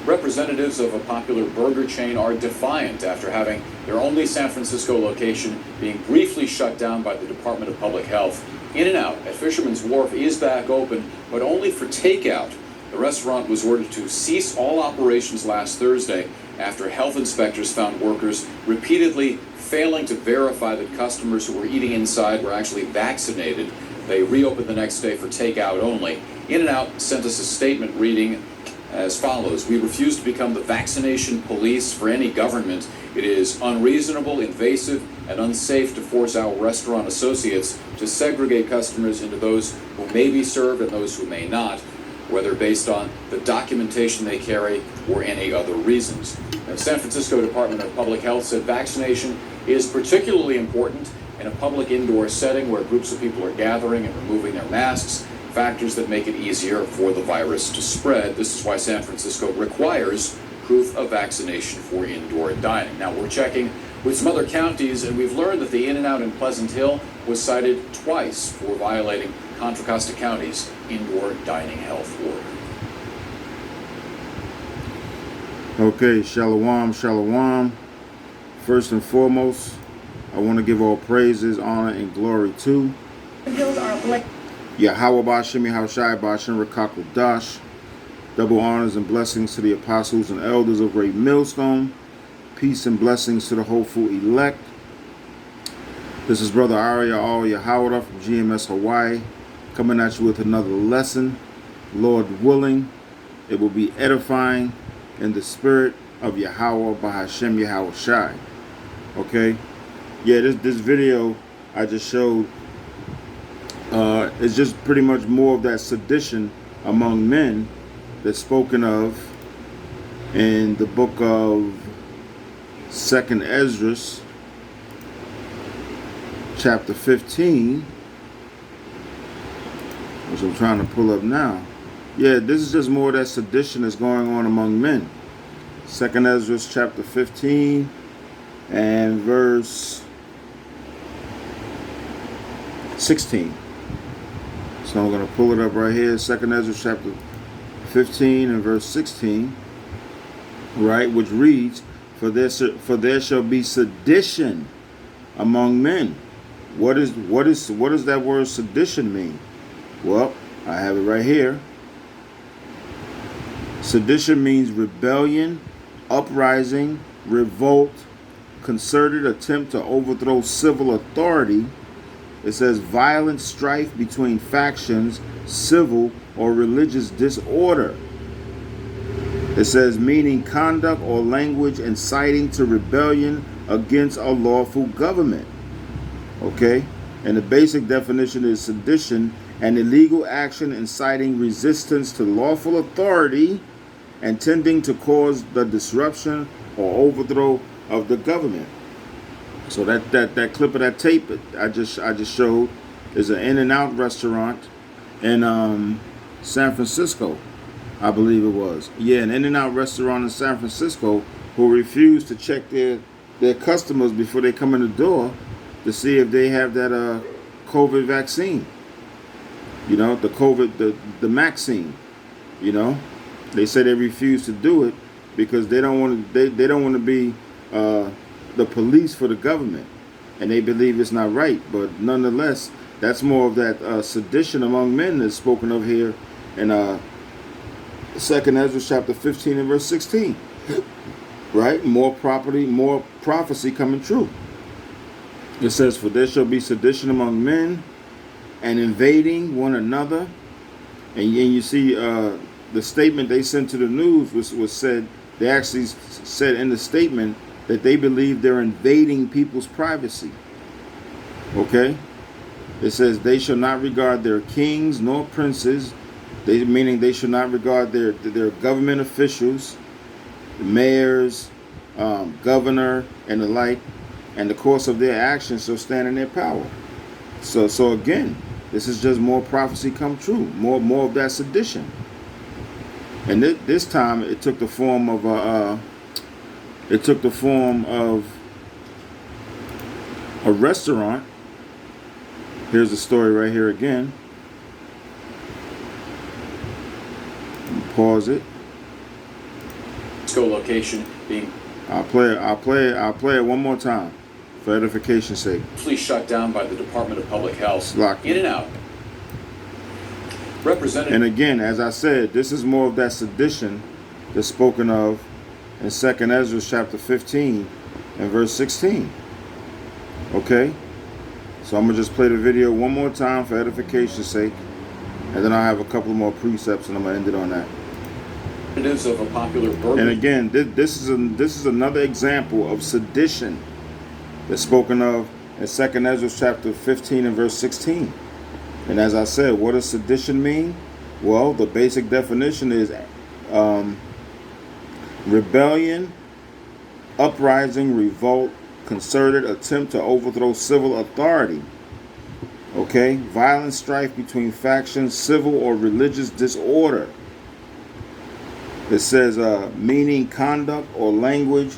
Representatives of a popular burger chain are defiant after having their only San Francisco location being briefly shut down by the Department of Public Health. In-N-Out at Fisherman's Wharf is back open, but only for takeout. The restaurant was ordered to cease all operations last Thursday after health inspectors found workers repeatedly failing to verify that customers who were eating inside were actually vaccinated. They reopened the next day for takeout only. In-N-Out sent us a statement reading as follows: "We refuse to become the vaccination police for any government. It is unreasonable, invasive, and unsafe to force our restaurant associates to segregate customers into those who may be served and those who may not, whether based on the documentation they carry or any other reasons." The San Francisco Department of Public Health said vaccination is particularly important in a public indoor setting where groups of people are gathering and removing their masks, factors that make it easier for the virus to spread. This is why San Francisco requires proof of vaccination for indoor dining. Now, we're checking with some other counties, and we've learned that the In-N-Out in Pleasant Hill was cited twice for violating Contra Costa County's indoor dining health order. Okay, shalom, shalom. First and foremost, I want to give all praises, honor, and glory to Yahweh Ba'Shem, Yahushai Ba'Shem, Rakakodash. Double honors and blessings to the apostles and elders of Great Millstone. Peace and blessings to the hopeful elect. This is Brother Arya Al Yahawada from GMS Hawaii, coming at you with another lesson. Lord willing, it will be edifying in the spirit of Yahweh Ba'Shem Yahushai. Okay? Yeah, this video I just showed is just pretty much more of that sedition among men that's spoken of in the book of 2nd Esdras, chapter 15, which I'm trying to pull up now. Yeah, this is just more of that sedition that's going on among men. 2nd Esdras, chapter 15, and verse 16. So I'm going to pull it up right here. 2nd Esdras, chapter 15 and verse 16, right, which reads, For there shall be sedition among men. What does that word sedition mean? Well, I have it right here. Sedition means rebellion, uprising, revolt, concerted attempt to overthrow civil authority. It says violent strife between factions, civil or religious disorder. It says meaning conduct or language inciting to rebellion against a lawful government. Okay? And the basic definition is sedition, an illegal action inciting resistance to lawful authority and tending to cause the disruption or overthrow of the government. So that clip of that tape I just showed is an In-N-Out restaurant in San Francisco, I believe it was. Yeah, an In-N-Out restaurant in San Francisco who refused to check their customers before they come in the door to see if they have that COVID vaccine. You know, the COVID, the vaccine. You know, they say they refuse to do it because they don't want to. They don't want to be the police for the government, and they believe it's not right. But nonetheless, that's more of that sedition among men that's spoken of here in 2nd Ezra chapter 15 and verse 16. Right? More prophecy coming true. It says, for there shall be sedition among men and invading one another. And you see the statement they sent to the news was said, they actually said in the statement that they believe they're invading people's privacy. Okay? It says they shall not regard their kings nor princes, meaning they should not regard their government officials, the mayors, governor, and the like, and the course of their actions shall stand in their power. So again, this is just more prophecy come true, more of that sedition. And this time it took the form of a restaurant. Here's the story right here again. Pause it. Francisco location being I'll play it one more time for edification's sake. briefly shut down by the Department of Public Health. Lock In and out. Representative. And again, as I said, this is more of that sedition that's spoken of in 2nd Esdras chapter 15 and verse 16. Okay? So I'm going to just play the video one more time for edification's sake. And then I'll have a couple more precepts and I'm going to end it on that. Of a popular burger. And again, this is another example of sedition that's spoken of in 2nd Esdras chapter 15 and verse 16. And as I said, what does sedition mean? Well, the basic definition is rebellion, uprising, revolt, concerted attempt to overthrow civil authority. Okay? Violent strife between factions, civil or religious disorder. It says meaning conduct or language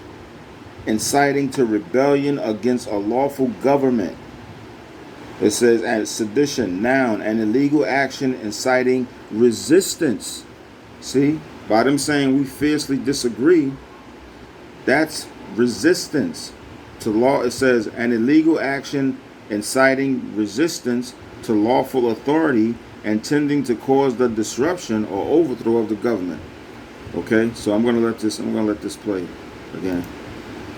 inciting to rebellion against a lawful government. It says as sedition, noun, an illegal action inciting resistance. See, by them saying we fiercely disagree, that's resistance to law. It says an illegal action inciting resistance to lawful authority and tending to cause the disruption or overthrow of the government. Okay, so I'm gonna let this play again.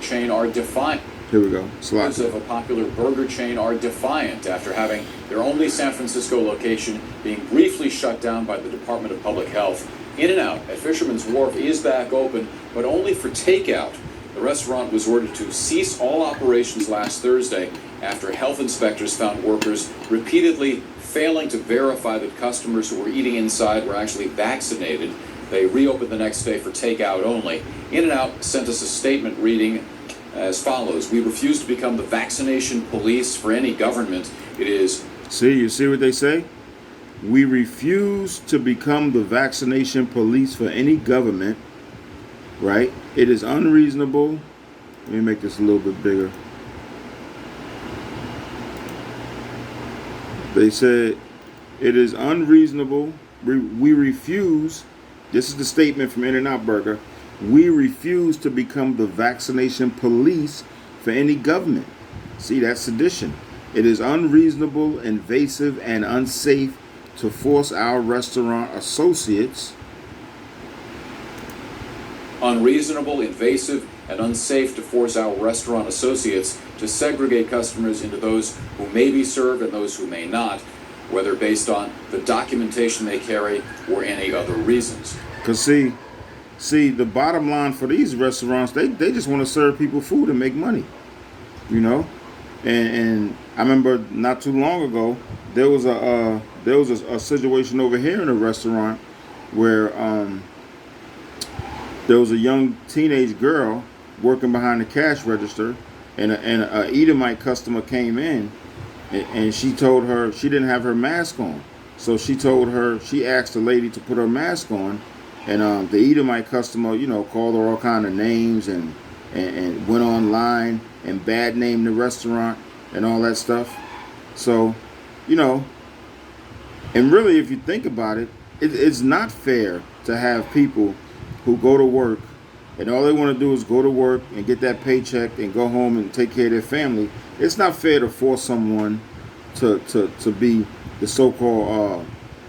Chain are defiant. Here we go. Owners of a popular burger chain are defiant after having their only San Francisco location being briefly shut down by the Department of Public Health. In and Out at Fisherman's Wharf is back open, but only for takeout. The restaurant was ordered to cease all operations last Thursday after health inspectors found workers repeatedly failing to verify that customers who were eating inside were actually vaccinated. They reopened the next day for takeout only. In and Out sent us a statement reading as follows: "We refuse to become the vaccination police for any government. It is..." See, you see what they say? We refuse to become the vaccination police for any government, right? It is unreasonable. Let me make this a little bit bigger. They said it is unreasonable. We refuse. This is the statement from In-N-Out Burger. We refuse to become the vaccination police for any government. See, that's sedition. It is unreasonable, invasive, and unsafe to force our restaurant associates. Unreasonable, invasive, and unsafe to force our restaurant associates to segregate customers into those who may be served and those who may not, whether based on the documentation they carry or any other reasons. Because see, the bottom line for these restaurants, they just want to serve people food and make money, you know. And I remember not too long ago there was a situation over here in a restaurant where there was a young teenage girl working behind the cash register, and a Edomite customer came in, and she told her she didn't have her mask on, so she asked the lady to put her mask on. And the Edomite customer, you know, called her all kind of names and went online and bad named the restaurant and all that stuff. So, you know, and really, if you think about it, it's not fair to have people who go to work and all they want to do is go to work and get that paycheck and go home and take care of their family. It's not fair to force someone to be the so-called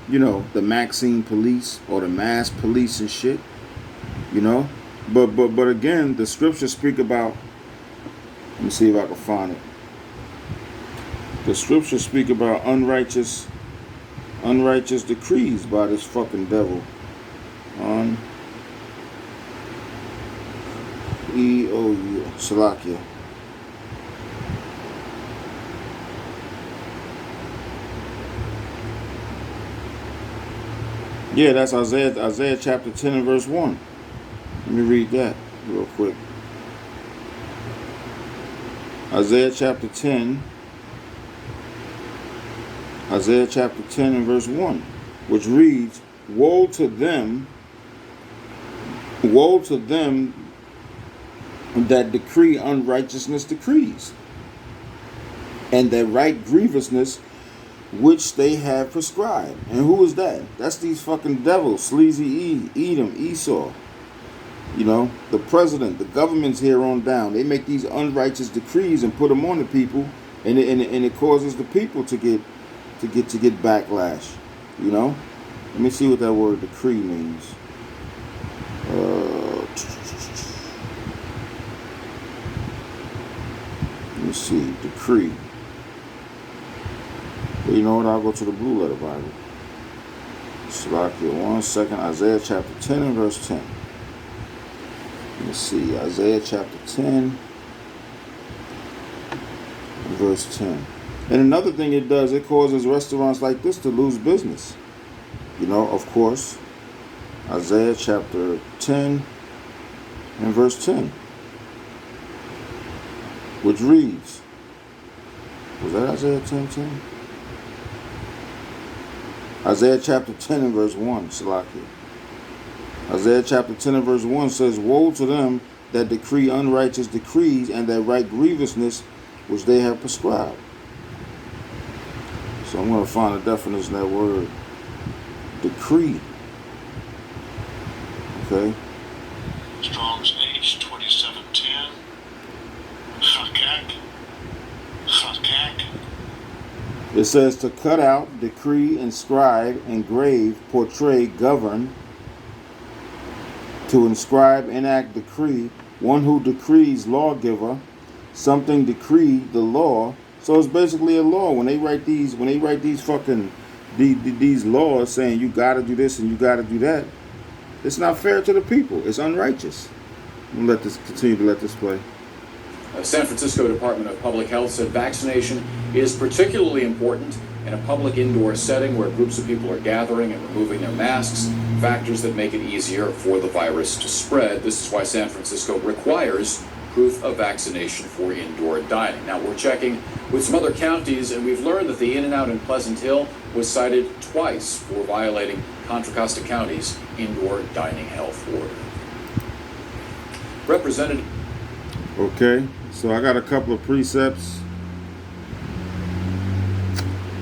you know, the Maxine police or the mass police and shit, you know. But again, the scriptures speak about, let me see if I can find it. The scriptures speak about unrighteous decrees by this fucking devil. Salakia. Yeah, that's Isaiah chapter 10 and verse 1. Let me read that real quick. Isaiah chapter 10 and verse 1, which reads, Woe to them that decree unrighteousness decrees, and that write grievousness which they have prescribed. And who is that? That's these fucking devils, sleazy Edom, Esau. You know, the president, the government's here on down. They make these unrighteous decrees and put them on the people, and it causes the people to get backlash. You know, let me see what that word decree means. Let me see, decree. Well, you know what? I'll go to the Blue Letter Bible. Slovakia, 1 second. Isaiah chapter 10 and verse 10. Let me see, Isaiah chapter 10 and verse 10. And another thing it does, it causes restaurants like this to lose business. You know, of course, Isaiah chapter 10 and verse 10, which reads, was that Isaiah 10:10? Isaiah chapter 10 and verse 1, Salakia. Isaiah chapter 10 and verse 1 says, woe to them that decree unrighteous decrees and that write grievousness which they have prescribed. So I'm going to find a definition of that word, decree. Okay. Strong's H 2710. Hakak. It says to cut out, decree, inscribe, engrave, portray, govern. To inscribe, enact, decree. One who decrees, lawgiver. Something decreed, the law. So it's basically a law. When they write these fucking these laws saying you gotta do this and you gotta do that, it's not fair to the people. It's unrighteous. I'm gonna continue to let this play. San Francisco Department of Public Health said vaccination is particularly important in a public indoor setting where groups of people are gathering and removing their masks, factors that make it easier for the virus to spread. This is why San Francisco requires proof of vaccination for indoor dining. Now, we're checking with some other counties, and we've learned that the In-N-Out in Pleasant Hill was cited twice for violating Contra Costa County's indoor dining health order. Representative. Okay, so I got a couple of precepts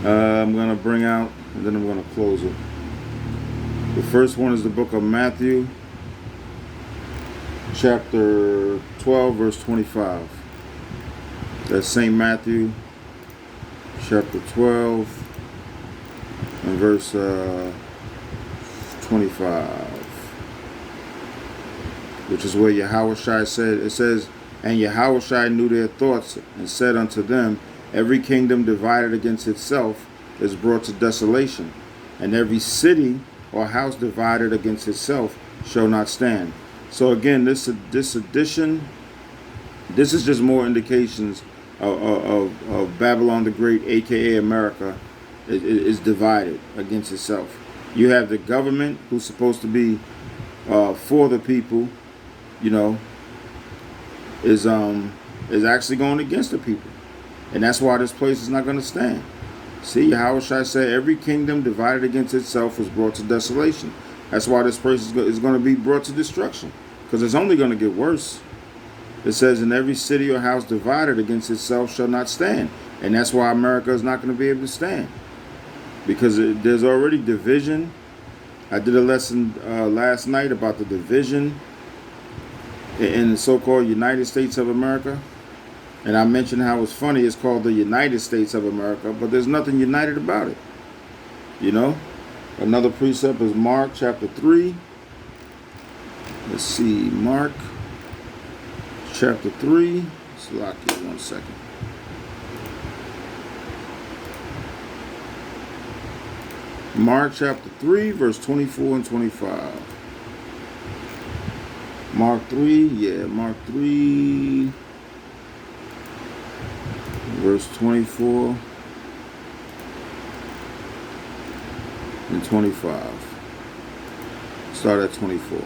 I'm going to bring out, and then I'm going to close it. The first one is the book of Matthew, chapter 12, verse 25. That's St. Matthew, chapter 12, and verse 25. Which is where Yahushua said, it says, and Yahushua knew their thoughts, and said unto them, every kingdom divided against itself is brought to desolation, and every city or house divided against itself shall not stand. So again, this edition, this is just more indications of Babylon the Great, aka America, is divided against itself. You have the government, who's supposed to be for the people, you know, is actually going against the people. And that's why this place is not going to stand. See, Yahushua said every kingdom divided against itself is brought to desolation. That's why this place is going to be brought to destruction. Because it's only going to get worse. It says, in every city or house divided against itself shall not stand. And that's why America is not going to be able to stand. Because there's already division. I did a lesson last night about the division in the so-called United States of America. And I mentioned how it's funny, it's called the United States of America, but there's nothing united about it. You know? Another precept is Mark chapter 3. Let's see, Mark chapter 3. Let's lock it 1 second. Mark chapter 3, verse 24 and 25. Mark 3, Mark 3. Verse 24 and 25. Start at 24.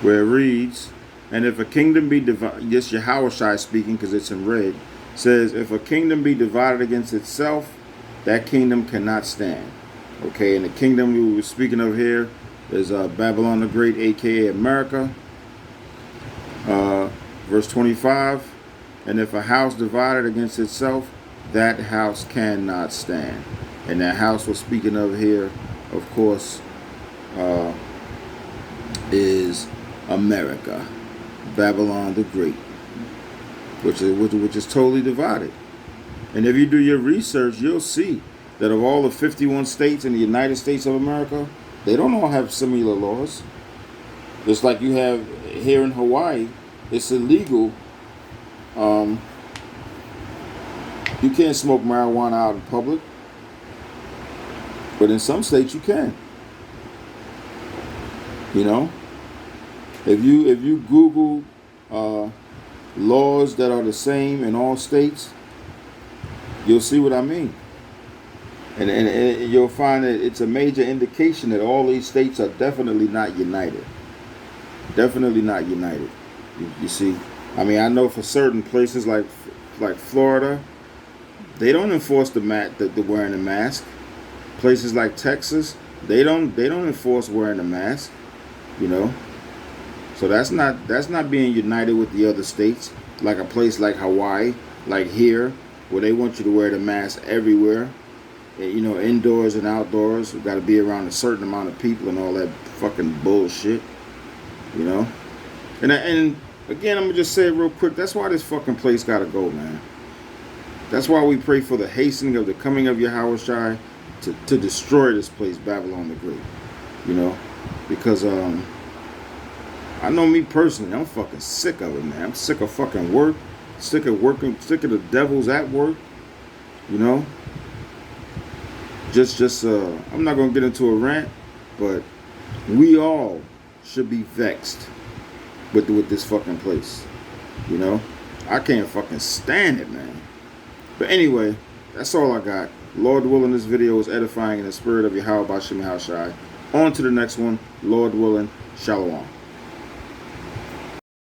Where it reads, and if a kingdom be divided, yes, Yahushua speaking because it's in red, says, if a kingdom be divided against itself, that kingdom cannot stand. Okay, and the kingdom we were speaking of here is Babylon the Great, aka America. Verse 25. And if a house divided against itself, that house cannot stand. And that house we're speaking of here, of course, is America, Babylon the Great, which is totally divided. And if you do your research, you'll see that of all the 51 states in the United States of America, they don't all have similar laws. Just like you have here in Hawaii, it's illegal. You can't smoke marijuana out in public, but in some states you can. You know, if you Google laws that are the same in all states, you'll see what I mean. And you'll find that it's a major indication that all these states are definitely not united. Definitely not united. You see, I mean, I know for certain places like Florida, they don't enforce the wearing a mask. Places like Texas, they don't enforce wearing a mask. You know, so that's not being united with the other states. Like a place like Hawaii, like here, where they want you to wear the mask everywhere. You know, indoors and outdoors. You've got to be around a certain amount of people and all that fucking bullshit. You know, and again, I'm gonna just say it real quick. That's why this fucking place gotta go, man. That's why we pray for the hastening of the coming of Yahushua to destroy this place, Babylon the Great. You know, because I know me personally, I'm fucking sick of it, man. I'm sick of fucking work, sick of working, sick of the devils at work. You know, just I'm not gonna get into a rant, but we all should be vexed with this fucking place. You know, I can't fucking stand it, man. But anyway, that's all I got. Lord willing, this video is edifying in the spirit of Yahweh Bashim Yahushai. On to the next one. Lord willing, Shalom.